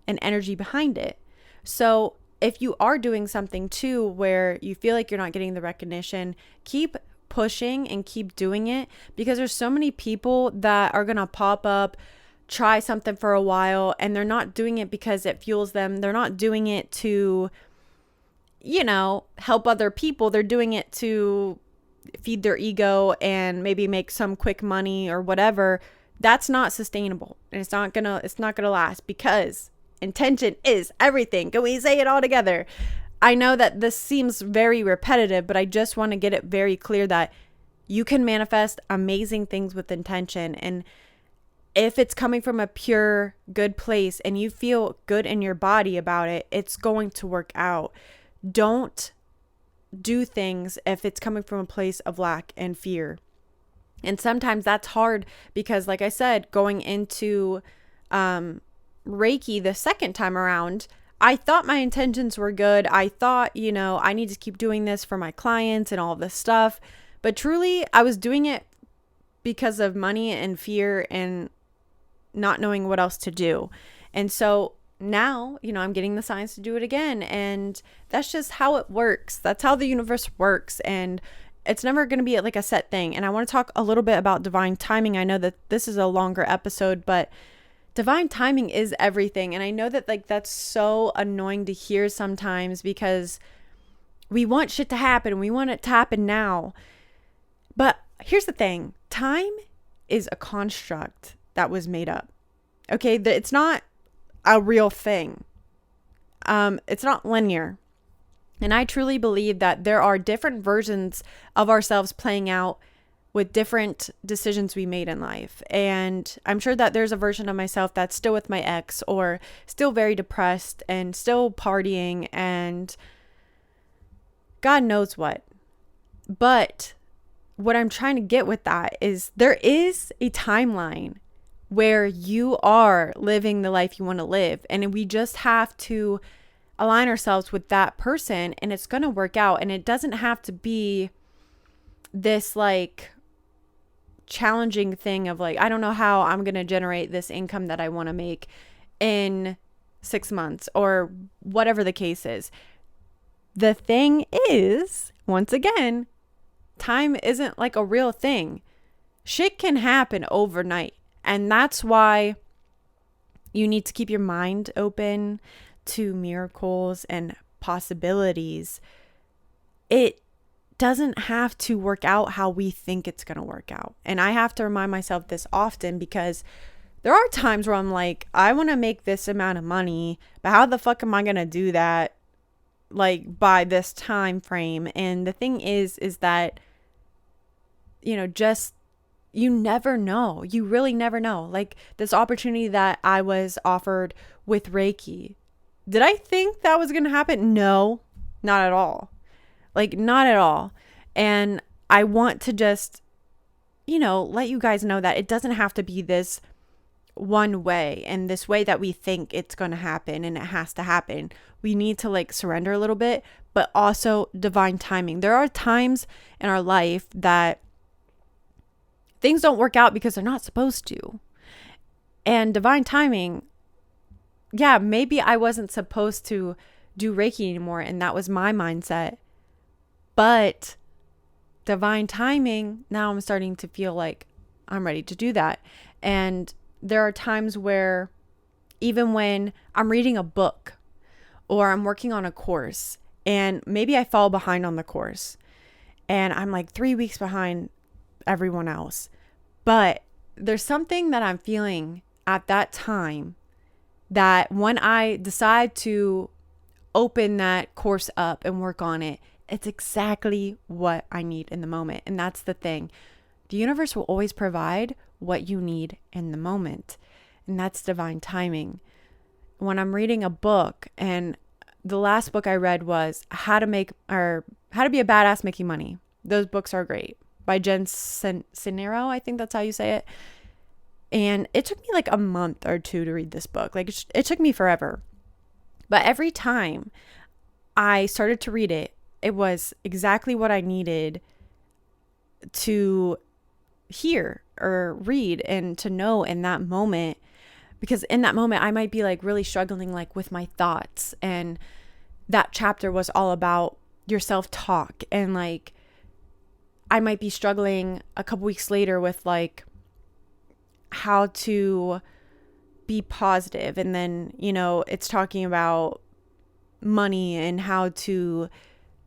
and energy behind it. So if you are doing something too where you feel like you're not getting the recognition, keep pushing and keep doing it, because there's so many people that are going to pop up, try something for a while, and they're not doing it because it fuels them. They're not doing it to, help other people. They're doing it to feed their ego and maybe make some quick money or whatever. That's not sustainable, and it's not gonna last, because intention is everything. Can we say it all together? I know that this seems very repetitive, but I just want to get it very clear that you can manifest amazing things with intention. And if it's coming from a pure, good place and you feel good in your body about it, it's going to work out. Don't do things if it's coming from a place of lack and fear. And sometimes that's hard, because like I said, going into Reiki the second time around, I thought my intentions were good. I thought, I need to keep doing this for my clients and all this stuff. But truly, I was doing it because of money and fear and not knowing what else to do. And so now, I'm getting the signs to do it again. And that's just how it works. That's how the universe works. And it's never going to be like a set thing. And I want to talk a little bit about divine timing. I know that this is a longer episode, but divine timing is everything. And I know that that's so annoying to hear sometimes, because we want shit to happen. We want it to happen now. But here's the thing. Time is a construct that was made up. Okay. It's not a real thing. It's not linear. And I truly believe that there are different versions of ourselves playing out with different decisions we made in life. And I'm sure that there's a version of myself that's still with my ex, or still very depressed and still partying and God knows what. But what I'm trying to get with that is there is a timeline where you are living the life you want to live. And we just have to align ourselves with that person, and it's going to work out. And it doesn't have to be this challenging thing of I don't know how I'm going to generate this income that I want to make in 6 months, or whatever the case is. The thing is, once again, time isn't a real thing. Shit can happen overnight. And that's why you need to keep your mind open to miracles and possibilities. It doesn't have to work out how we think it's going to work out. And I have to remind myself this often, because there are times where I'm I want to make this amount of money, but how the fuck am I going to do that by this time frame? And the thing is that, just, you never know. You really never know. This opportunity that I was offered with Reiki. Did I think that was going to happen? No, not at all. Not at all. And I want to just, let you guys know that it doesn't have to be this one way and this way that we think it's going to happen and it has to happen. We need to surrender a little bit, but also divine timing. There are times in our life that things don't work out because they're not supposed to. And divine timing yeah, maybe I wasn't supposed to do Reiki anymore, and that was my mindset. But divine timing, now I'm starting to feel like I'm ready to do that. And there are times where even when I'm reading a book or I'm working on a course and maybe I fall behind on the course and I'm like 3 weeks behind everyone else, but there's something that I'm feeling at that time that when I decide to open that course up and work on it, it's exactly what I need in the moment. And that's the thing. The universe will always provide what you need in the moment. And that's divine timing. When I'm reading a book, and the last book I read was How to Be a Badass Making Money. Those books are great. By Jen Sincero, I think that's how you say it. And it took me like a month or two to read this book. Like it took me forever. But every time I started to read it, it was exactly what I needed to hear or read and to know in that moment. Because in that moment, I might be like really struggling like with my thoughts. And that chapter was all about your self-talk. And like, I might be struggling a couple weeks later with like how to be positive. And then, it's talking about money and how to,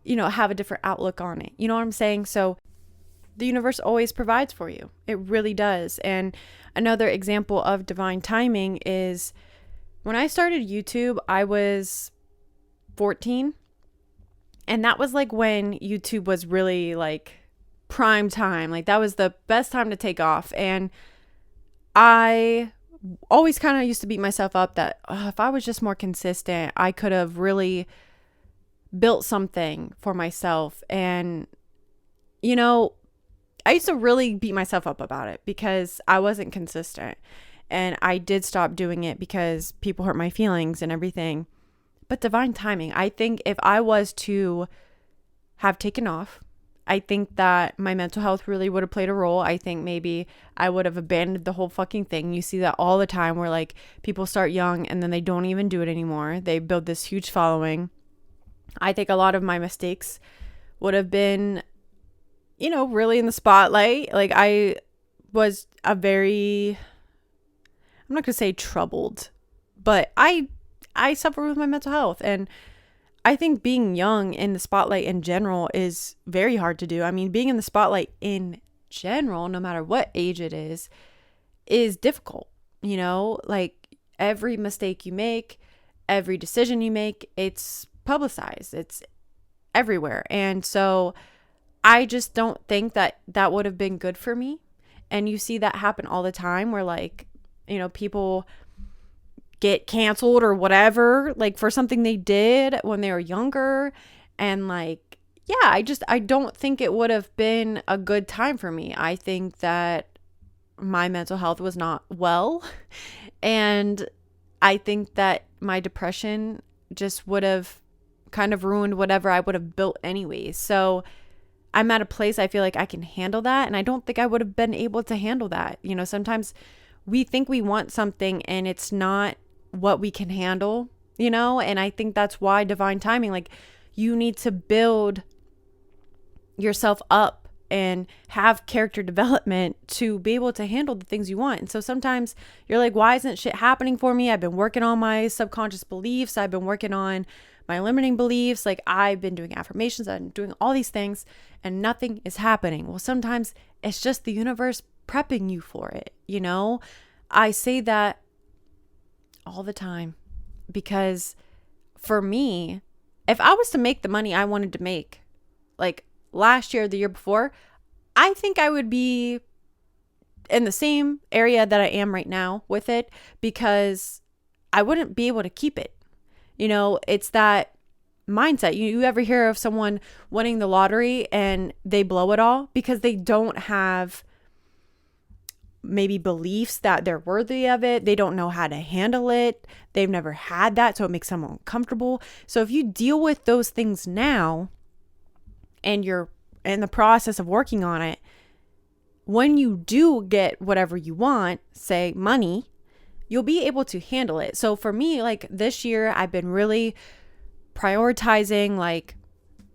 have a different outlook on it. You know what I'm saying? So the universe always provides for you. It really does. And another example of divine timing is when I started YouTube, I was 14. And that was like when YouTube was really like prime time. Like that was the best time to take off. And I always kind of used to beat myself up that if I was just more consistent, I could have really built something for myself. And, I used to really beat myself up about it because I wasn't consistent. And I did stop doing it because people hurt my feelings and everything. But divine timing, I think if I was to have taken off, I think that my mental health really would have played a role. I think maybe I would have abandoned the whole fucking thing. You see that all the time where like people start young and then they don't even do it anymore. They build this huge following. I think a lot of my mistakes would have been, really in the spotlight. Like I was I'm not going to say troubled, but I suffer with my mental health. And I think being young in the spotlight in general is very hard to do. I mean, being in the spotlight in general, no matter what age it is difficult. Like every mistake you make, every decision you make, it's publicized. It's everywhere. And so I just don't think that would have been good for me. And you see that happen all the time where like, people get canceled or whatever, like for something they did when they were younger. And like, yeah, I don't think it would have been a good time for me. I think that my mental health was not well. And I think that my depression just would have kind of ruined whatever I would have built anyways. So I'm at a place I feel like I can handle that. And I don't think I would have been able to handle that. Sometimes we think we want something and it's not what we can handle, and I think that's why divine timing, like you need to build yourself up and have character development to be able to handle the things you want. And so sometimes you're like, why isn't shit happening for me? I've been working on my subconscious beliefs. I've been working on my limiting beliefs. Like I've been doing affirmations. I've been doing all these things and nothing is happening. Well, sometimes it's just the universe prepping you for it. I say that all the time because for me, if I was to make the money I wanted to make, like last year, the year before, I think I would be in the same area that I am right now with it because I wouldn't be able to keep it. It's that mindset. You ever hear of someone winning the lottery and they blow it all because they don't have maybe beliefs that they're worthy of it. They don't know how to handle it. They've never had that, so it makes them uncomfortable. So if you deal with those things now and you're in the process of working on it, when you do get whatever you want, say money, you'll be able to handle it. So for me, like this year, I've been really prioritizing like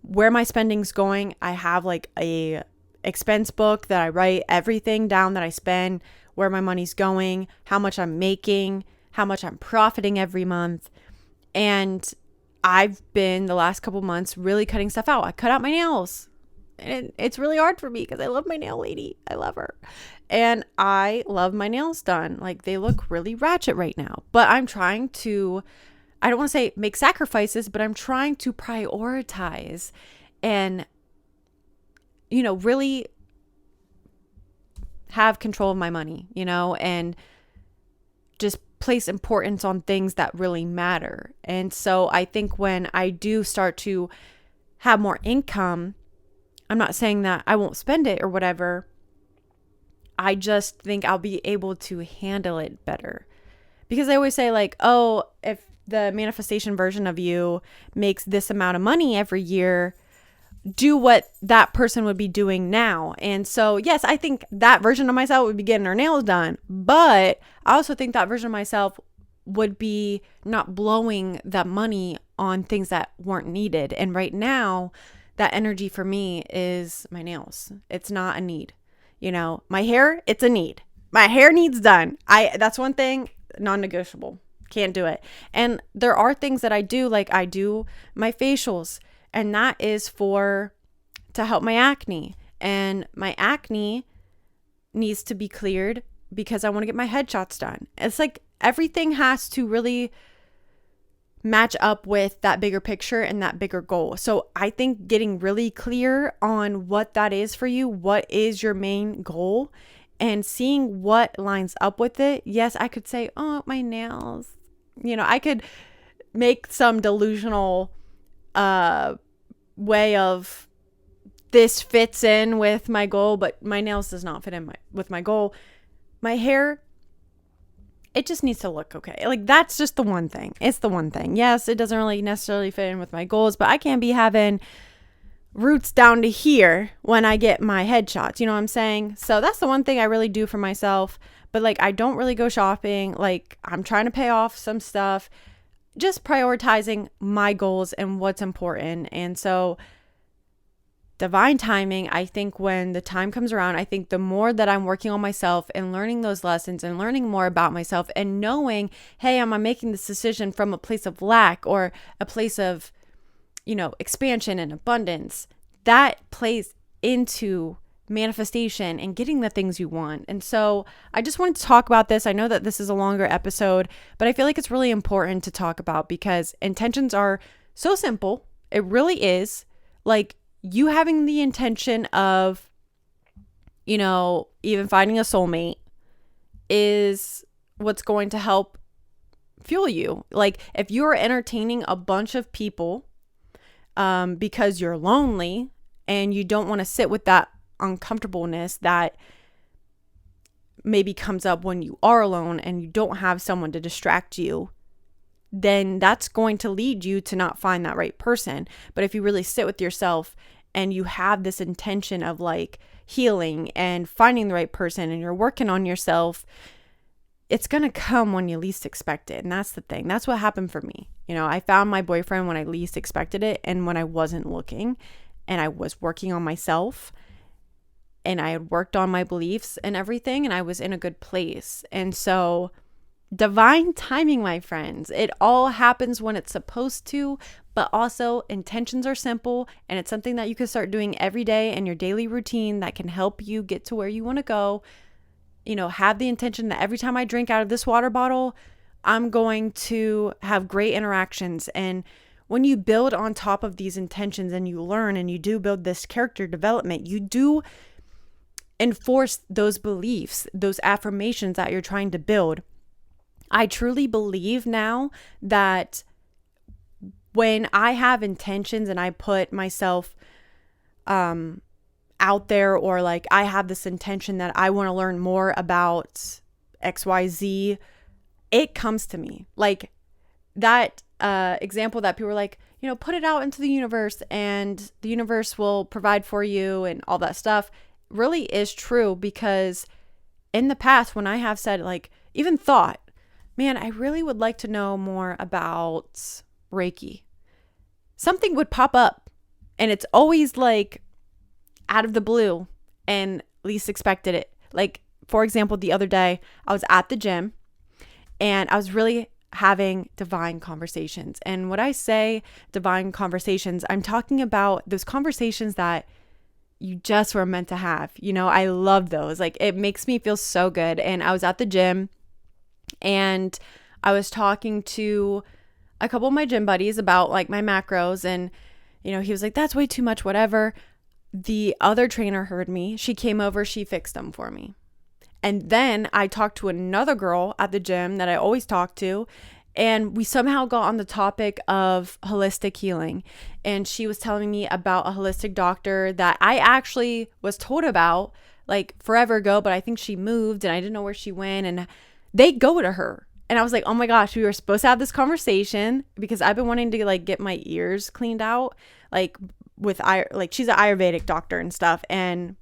where my spending's going. I have like a expense book that I write everything down that I spend, where my money's going, how much I'm making, how much I'm profiting every month. And I've been the last couple months really cutting stuff out. I cut out my nails. And it's really hard for me because I love my nail lady. I love her. And I love my nails done. Like they look really ratchet right now. But I'm trying to, I don't want to say make sacrifices, but I'm trying to prioritize and, you know, really have control of my money, you know, and just place importance on things that really matter. And so I think when I do start to have more income, I'm not saying that I won't spend it or whatever. I just think I'll be able to handle it better. Because I always say like, oh, if the manifestation version of you makes this amount of money every year, do what that person would be doing now. And so, yes, I think that version of myself would be getting her nails done. But I also think that version of myself would be not blowing that money on things that weren't needed. And right now, that energy for me is my nails. It's not a need. You know, my hair, it's a need. My hair needs done. That's one thing, non-negotiable. Can't do it. And there are things that I do, like I do my facials, and that is to help my acne. And my acne needs to be cleared because I want to get my headshots done. It's like everything has to really match up with that bigger picture and that bigger goal. So I think getting really clear on what that is for you, what is your main goal, and seeing what lines up with it. Yes, I could say, oh, my nails. You know, I could make some delusional way of this fits in with my goal, but my nails does not fit in with my goal. My hair, it just needs to look okay. Like that's just the one thing. It's the one thing. Yes, it doesn't really necessarily fit in with my goals, but I can't be having roots down to here when I get my headshots. You know what I'm saying? So that's the one thing I really do for myself. But like, I don't really go shopping. Like I'm trying to pay off some stuff, just prioritizing my goals and what's important. And so divine timing, I think when the time comes around, I think the more that I'm working on myself and learning those lessons and learning more about myself and knowing, hey, am I making this decision from a place of lack or a place of, you know, expansion and abundance, that plays into manifestation and getting the things you want. And so I just wanted to talk about this. I know that this is a longer episode, but I feel like it's really important to talk about because intentions are so simple. It really is. Like, you having the intention of, you know, even finding a soulmate is what's going to help fuel you. Like if you're entertaining a bunch of people because you're lonely and you don't want to sit with that uncomfortableness that maybe comes up when you are alone and you don't have someone to distract you, then that's going to lead you to not find that right person. But if you really sit with yourself and you have this intention of like healing and finding the right person and you're working on yourself, it's going to come when you least expect it. And that's the thing. That's what happened for me. You know, I found my boyfriend when I least expected it and when I wasn't looking, and I was working on myself and I had worked on my beliefs and everything, and I was in a good place. And so divine timing, my friends, it all happens when it's supposed to, but also intentions are simple, and it's something that you can start doing every day in your daily routine that can help you get to where you want to go. You know, have the intention that every time I drink out of this water bottle, I'm going to have great interactions. And when you build on top of these intentions and you learn and you do build this character development, you do enforce those beliefs, those affirmations that you're trying to build. I truly believe now that when I have intentions and I put myself out there, or like I have this intention that I want to learn more about XYZ, it comes to me. Like that example that people are like, you know, put it out into the universe and the universe will provide for you and all that stuff, really is true. Because in the past, when I have said, like, even thought, man, I really would like to know more about Reiki. Something would pop up, and it's always like out of the blue and least expected it. Like, for example, the other day I was at the gym and I was really having divine conversations. And when I say divine conversations, I'm talking about those conversations that you just were meant to have. I love those. Like, it makes me feel so good. And I was at the gym and I was talking to a couple of my gym buddies about like my macros, and he was like, that's way too much, whatever. The other trainer heard me. She came over, she fixed them for me. And then I talked to another girl at the gym that I always talk to, and we somehow got on the topic of holistic healing. And she was telling me about a holistic doctor that I actually was told about like forever ago, but I think she moved and I didn't know where she went, and they go to her. And I was like, oh my gosh, we were supposed to have this conversation because I've been wanting to like get my ears cleaned out, like she's an Ayurvedic doctor and stuff. And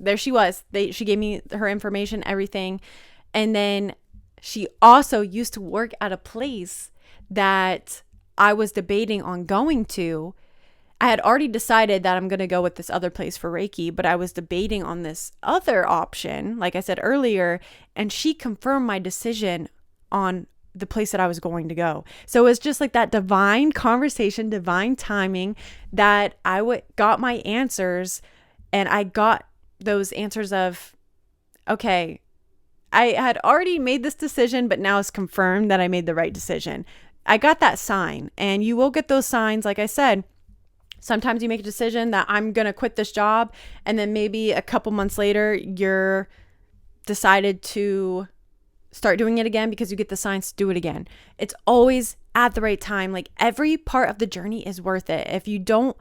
there she was. She gave me her information, everything. And then she also used to work at a place that I was debating on going to. I had already decided that I'm going to go with this other place for Reiki, but I was debating on this other option, like I said earlier, and she confirmed my decision on the place that I was going to go. So it was just like that divine conversation, divine timing, that I got my answers, and I got those answers of, okay, I had already made this decision, but now it's confirmed that I made the right decision. I got that sign, and you will get those signs. Like I said, sometimes you make a decision that I'm going to quit this job, and then maybe a couple months later, you're decided to start doing it again because you get the signs to do it again. It's always at the right time. Like, every part of the journey is worth it. If you don't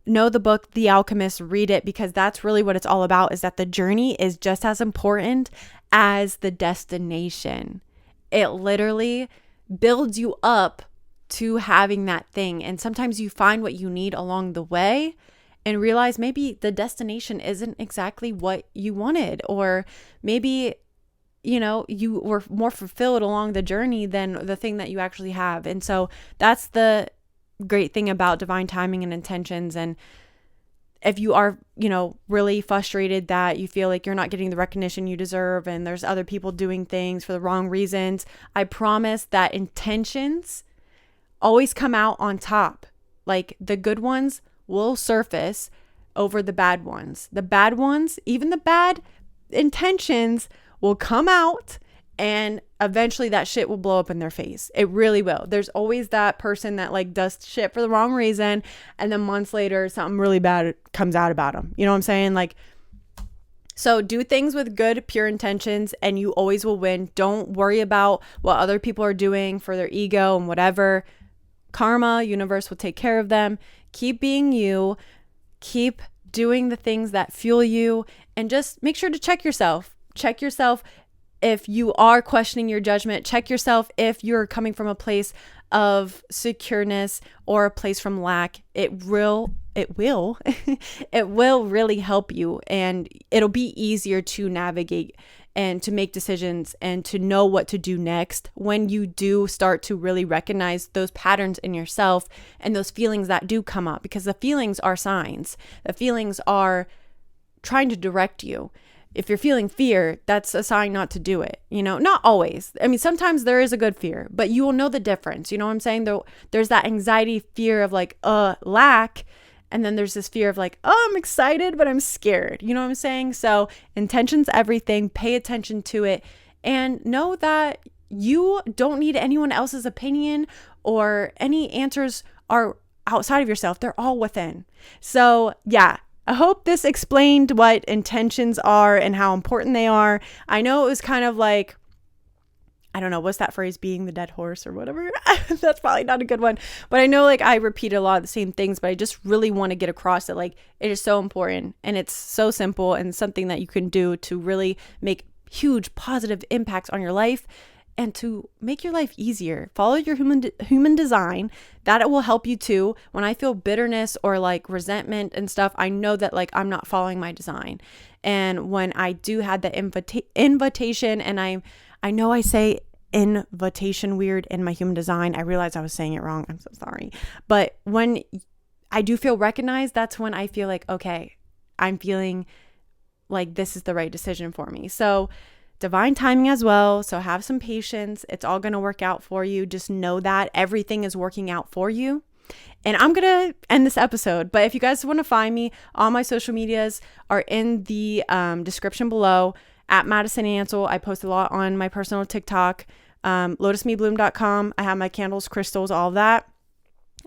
know the book, The Alchemist, read it, because that's really what it's all about, is that the journey is just as important as the destination. It literally builds you up to having that thing. And sometimes you find what you need along the way and realize maybe the destination isn't exactly what you wanted, or maybe you were more fulfilled along the journey than the thing that you actually have. And so that's the great thing about divine timing and intentions. And if you are, really frustrated that you feel like you're not getting the recognition you deserve and there's other people doing things for the wrong reasons, I promise that intentions always come out on top. Like, the good ones will surface over the bad ones. The bad ones, even the bad intentions, will come out, and eventually that shit will blow up in their face. It really will. There's always that person that like does shit for the wrong reason, and then months later something really bad comes out about them. You know what I'm saying? Like, so do things with good, pure intentions, and you always will win. Don't worry about what other people are doing for their ego and whatever. Karma, universe will take care of them. Keep being you. Keep doing the things that fuel you, and just make sure to check yourself. Check yourself if you are questioning your judgment. Check yourself if you're coming from a place of secureness or a place from lack. It will it will really help you, and it'll be easier to navigate and to make decisions and to know what to do next when you do start to really recognize those patterns in yourself and those feelings that do come up, because the feelings are signs. The feelings are trying to direct you. If you're feeling fear, that's a sign not to do it. Not always. I mean, sometimes there is a good fear, but you will know the difference. You know what I'm saying? There's that anxiety, fear of like, lack. And then there's this fear of like, oh, I'm excited, but I'm scared. You know what I'm saying? So intention's everything. Pay attention to it, and know that you don't need anyone else's opinion, or any answers are outside of yourself. They're all within. So yeah. I hope this explained what intentions are and how important they are. I know it was kind of like, I don't know, what's that phrase, being the dead horse or whatever? That's probably not a good one. But I know like I repeat a lot of the same things, but I just really want to get across that like it is so important, and it's so simple, and something that you can do to really make huge positive impacts on your life and to make your life easier. Follow your human design. That it will help you too. When I feel bitterness or like resentment and stuff, I know that like I'm not following my design. And when I do have the invitation, and I know I say invitation weird in my human design. I realized I was saying it wrong. I'm so sorry. But when I do feel recognized, that's when I feel like, okay, I'm feeling like this is the right decision for me. So divine timing as well. So have some patience. It's all going to work out for you. Just know that everything is working out for you. And I'm going to end this episode. But if you guys want to find me, all my social medias are in the description below. At Madison Ansel. I post a lot on my personal TikTok. LotusMeBloom.com. I have my candles, crystals, all of that.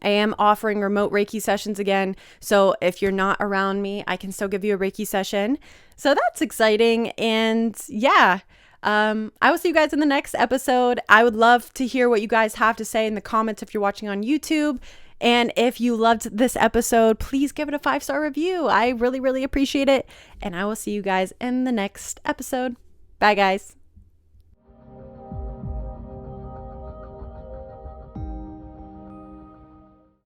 I am offering remote Reiki sessions again. So if you're not around me, I can still give you a Reiki session. So that's exciting. And yeah, I will see you guys in the next episode. I would love to hear what you guys have to say in the comments if you're watching on YouTube. And if you loved this episode, please give it a 5-star review. I really, really appreciate it. And I will see you guys in the next episode. Bye, guys.